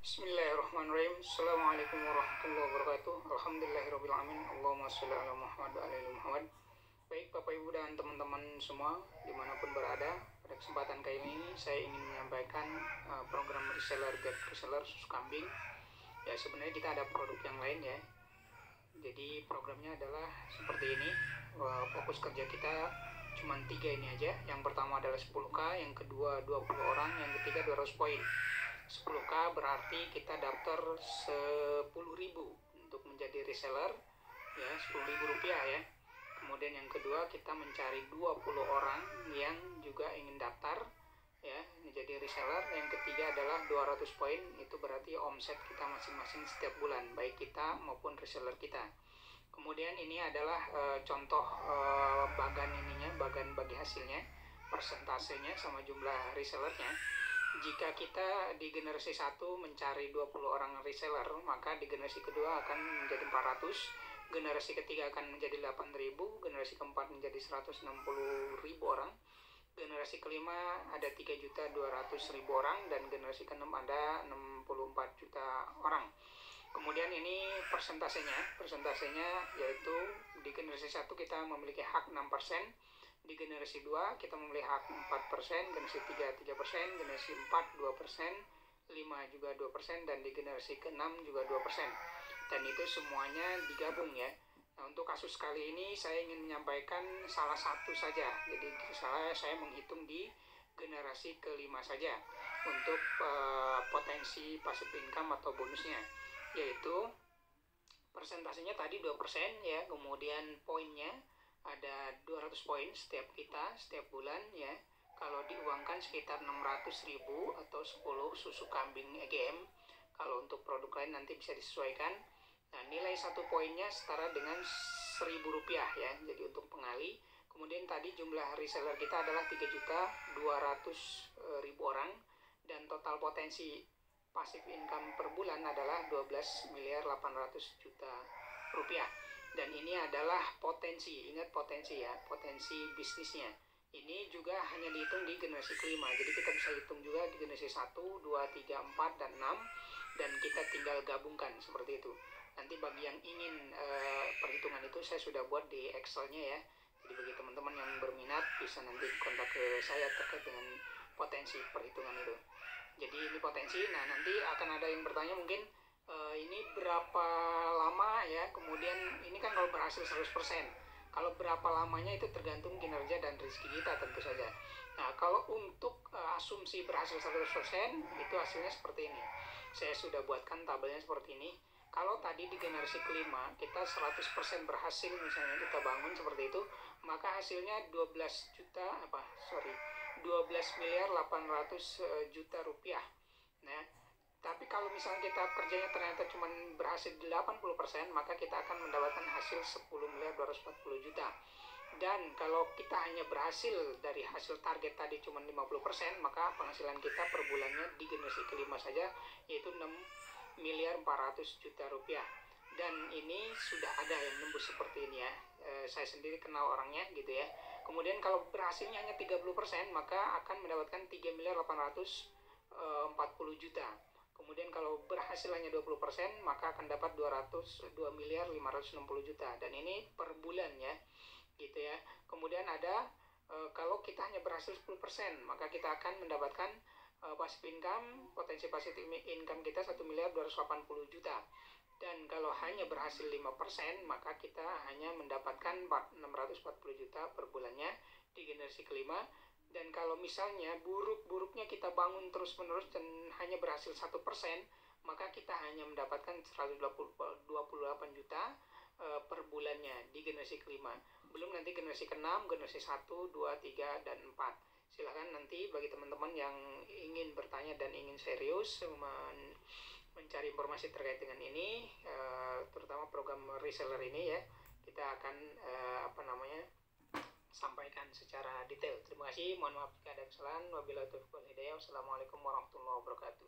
Bismillahirrahmanirrahim. Assalamualaikum warahmatullahi wabarakatuh. Alhamdulillahirrahmanirrahim. Allahumma sholli ala Muhammad wa ala ali Muhammad. Baik Bapak Ibu dan teman-teman semua dimanapun berada, pada kesempatan kali ini saya ingin menyampaikan program reseller guide reseller susu kambing. Ya, sebenarnya kita ada produk yang lain ya. Jadi programnya adalah seperti ini. Fokus kerja kita cuma 3 ini aja. Yang pertama adalah 10K, yang kedua 20 orang, yang ketiga 200 poin. 10K berarti kita daftar 10.000 untuk menjadi reseller ya, 10.000 rupiah ya. Kemudian yang kedua kita mencari 20 orang yang juga ingin daftar ya menjadi reseller. Yang ketiga adalah 200 poin, itu berarti omset kita masing-masing setiap bulan, baik kita maupun reseller kita. Kemudian ini adalah contoh bagan bagi hasilnya, persentasenya sama jumlah resellernya. Jika kita di generasi 1 mencari 20 orang reseller, maka di generasi kedua akan menjadi 400, generasi ketiga akan menjadi 8.000, generasi keempat menjadi 160.000 orang, generasi kelima ada 3.200.000 orang, dan generasi keenam ada 64 juta orang. Kemudian ini persentasenya yaitu di generasi 1 kita memiliki hak 6%, di generasi 2 kita memiliki hak 4%, generasi 3 3%, generasi 4 2%, 5 juga 2%, dan di generasi ke-6 juga 2%. Dan itu semuanya digabung ya. Nah, untuk kasus kali ini saya ingin menyampaikan salah satu saja. Jadi saya menghitung di generasi ke-5 saja untuk potensi passive income atau bonusnya, yaitu persentasenya tadi 2% ya, kemudian poinnya ada 200 poin setiap bulan ya. Kalau diuangkan sekitar 600.000 atau 10 susu kambing EGM. Kalau untuk produk lain nanti bisa disesuaikan. Nah, nilai 1 poinnya setara dengan 1.000 rupiah ya. Jadi untuk pengali. Kemudian tadi jumlah reseller kita adalah 3.200.000 orang, dan total potensi passive income per bulan adalah 12.800.000.000 rupiah. Dan ini adalah potensi, ingat potensi ya, potensi bisnisnya. Ini juga hanya dihitung di generasi kelima. Jadi kita bisa hitung juga di generasi 1, 2, 3, 4, dan 6. Dan kita tinggal gabungkan seperti itu. Nanti bagi yang ingin perhitungan itu saya sudah buat di Excel-nya ya. Jadi bagi teman-teman yang berminat bisa nanti kontak ke saya terkait dengan potensi perhitungan itu. Jadi ini potensi. Nah, nanti akan ada yang bertanya mungkin ini berapa lama ya, kemudian ini kan kalau berhasil 100%, kalau berapa lamanya itu tergantung kinerja dan rezeki kita tentu saja. Nah, kalau untuk asumsi berhasil 100% itu hasilnya seperti ini. Saya sudah buatkan tabelnya seperti ini. Kalau tadi di generasi kelima kita 100% berhasil, misalnya kita bangun seperti itu, maka hasilnya 12.800.000.000 rupiah. Nah, tapi kalau misalnya kita kerjanya ternyata cuma berhasil 80%, maka kita akan mendapatkan hasil 10.240.000.000. Dan kalau kita hanya berhasil dari hasil target tadi cuma 50%, maka penghasilan kita per bulannya di generasi kelima saja yaitu 6.400.000.000 rupiah. Dan ini sudah ada yang nembus seperti ini ya. Saya sendiri kenal orangnya gitu ya. Kemudian kalau berhasilnya hanya 30%, maka akan mendapatkan 3.840.000.000. Kemudian kalau berhasil hanya 20%, maka akan dapat 2.560.000.000. Dan ini per bulan ya, gitu ya. Kemudian ada kalau kita hanya berhasil 10%, maka kita akan mendapatkan passive income, potensi passive income kita 1.280.000.000. Dan kalau hanya berhasil 5%, maka kita hanya mendapatkan 640.000.000 per bulannya di generasi kelima. Dan kalau misalnya buruk-buruknya kita bangun terus-menerus dan hanya berhasil 1%, maka kita hanya mendapatkan 128 juta per bulannya di generasi kelima. Belum nanti generasi ke-6, generasi 1, 2, 3, dan 4. Silahkan nanti bagi teman-teman yang ingin bertanya dan ingin serius mencari informasi terkait dengan ini, terutama program reseller ini ya, kita akan sampaikan secara detail. Terima kasih, mohon maaf jika ada kesalahan. Wabillahi taufiq wal hidayah. Wassalamualaikum warahmatullahi wabarakatuh.